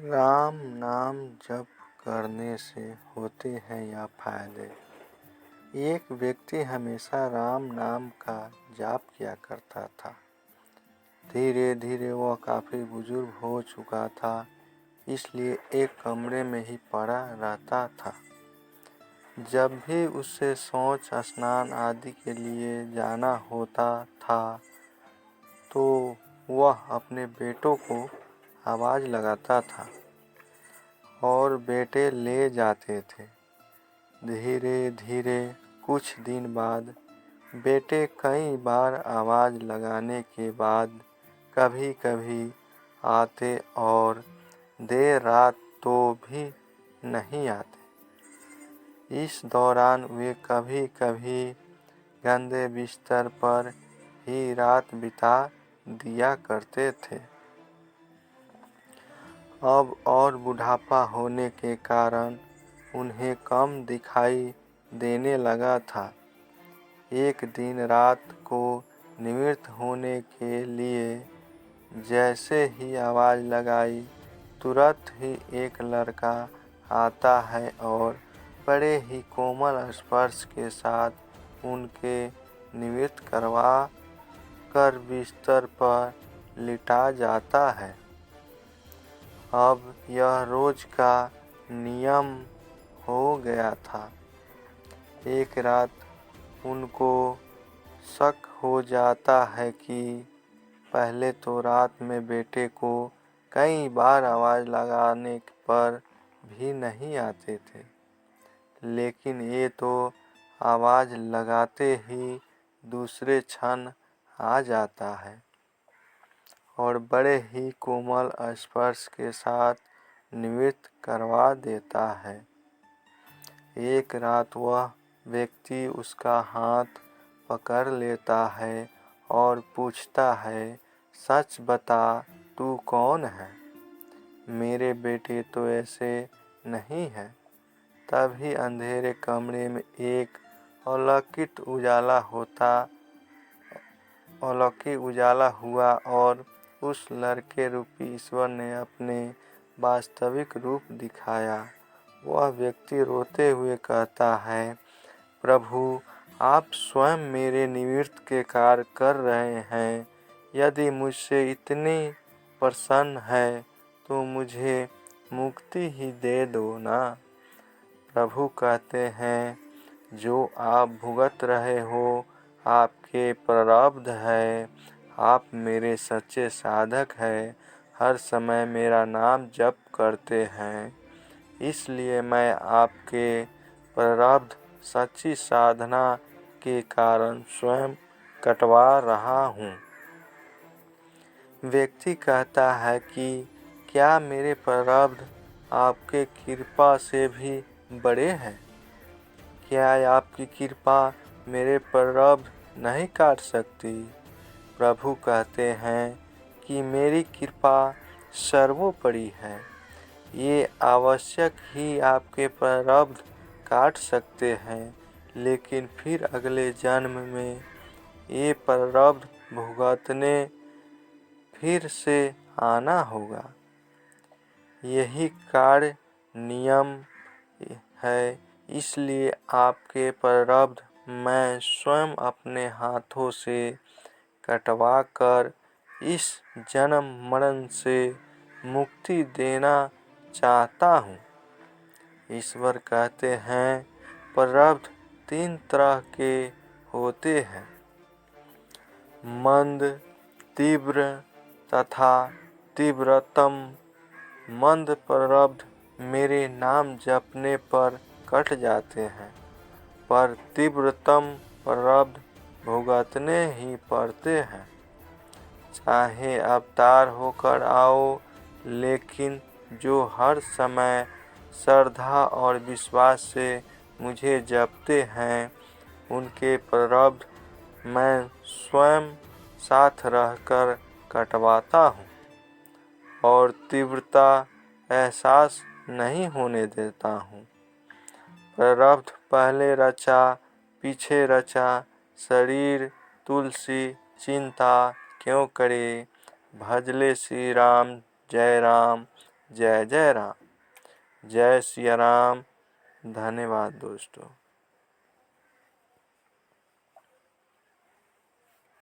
राम नाम जप करने से होते हैं यह फायदे। एक व्यक्ति हमेशा राम नाम का जाप किया करता था। धीरे धीरे वह काफ़ी बुजुर्ग हो चुका था, इसलिए एक कमरे में ही पड़ा रहता था। जब भी उसे शौच स्नान आदि के लिए जाना होता था तो वह अपने बेटों को आवाज़ लगाता था और बेटे ले जाते थे। धीरे धीरे कुछ दिन बाद बेटे कई बार आवाज़ लगाने के बाद कभी कभी आते और देर रात तो भी नहीं आते। इस दौरान वे कभी कभी गंदे बिस्तर पर ही रात बिता दिया करते थे। अब और बुढ़ापा होने के कारण उन्हें कम दिखाई देने लगा था। एक दिन रात को निवृत्त होने के लिए जैसे ही आवाज़ लगाई, तुरंत ही एक लड़का आता है और बड़े ही कोमल स्पर्श के साथ उनके निवृत्त करवा कर बिस्तर पर लिटा जाता है। अब यह रोज का नियम हो गया था। एक रात उनको शक हो जाता है कि पहले तो रात में बेटे को कई बार आवाज़ लगाने पर भी नहीं आते थे, लेकिन ये तो आवाज़ लगाते ही दूसरे क्षण आ जाता है और बड़े ही कोमल स्पर्श के साथ निवृत्त करवा देता है। एक रात वह व्यक्ति उसका हाथ पकड़ लेता है और पूछता है, सच बता, तू कौन है? मेरे बेटे तो ऐसे नहीं है। तभी अंधेरे कमरे में एक अलौकिक उजाला हुआ और उस लड़के रूपी ईश्वर ने अपने वास्तविक रूप दिखाया। वह व्यक्ति रोते हुए कहता है, प्रभु, आप स्वयं मेरे निवृत्त के कार्य कर रहे हैं। यदि मुझसे इतनी प्रसन्न है तो मुझे मुक्ति ही दे दो ना। प्रभु कहते हैं, जो आप भुगत रहे हो आपके प्रारब्ध है। आप मेरे सच्चे साधक हैं, हर समय मेरा नाम जप करते हैं, इसलिए मैं आपके प्रारब्ध सच्ची साधना के कारण स्वयं कटवा रहा हूँ। व्यक्ति कहता है कि क्या मेरे प्रारब्ध आपके कृपा से भी बड़े हैं? क्या आपकी कृपा मेरे प्रारब्ध नहीं काट सकती? प्रभु कहते हैं कि मेरी कृपा सर्वोपरि है। ये आवश्यक ही आपके प्रारब्ध काट सकते हैं, लेकिन फिर अगले जन्म में ये प्रारब्ध भुगतने फिर से आना होगा। यही कार्य नियम है, इसलिए आपके प्रारब्ध मैं स्वयं अपने हाथों से कटवा कर इस जन्म मरण से मुक्ति देना चाहता हूँ। ईश्वर कहते हैं, प्रारब्ध 3 तरह के होते हैं, मंद, तीव्र तथा तीव्रतम। मंद प्रारब्ध मेरे नाम जपने पर कट जाते हैं, पर तीव्रतम प्रारब्ध भुगतने ही पड़ते हैं। चाहे अवतार होकर आओ, लेकिन जो हर समय श्रद्धा और विश्वास से मुझे जपते हैं, उनके प्रारब्ध मैं स्वयं साथ रहकर कटवाता हूँ और तीव्रता एहसास नहीं होने देता हूँ। प्रारब्ध पहले रचा पीछे रचा, शरीर तुलसी चिंता क्यों करे, भजले श्री राम जय राम, जय जय राम। जय सिया राम। धन्यवाद दोस्तों।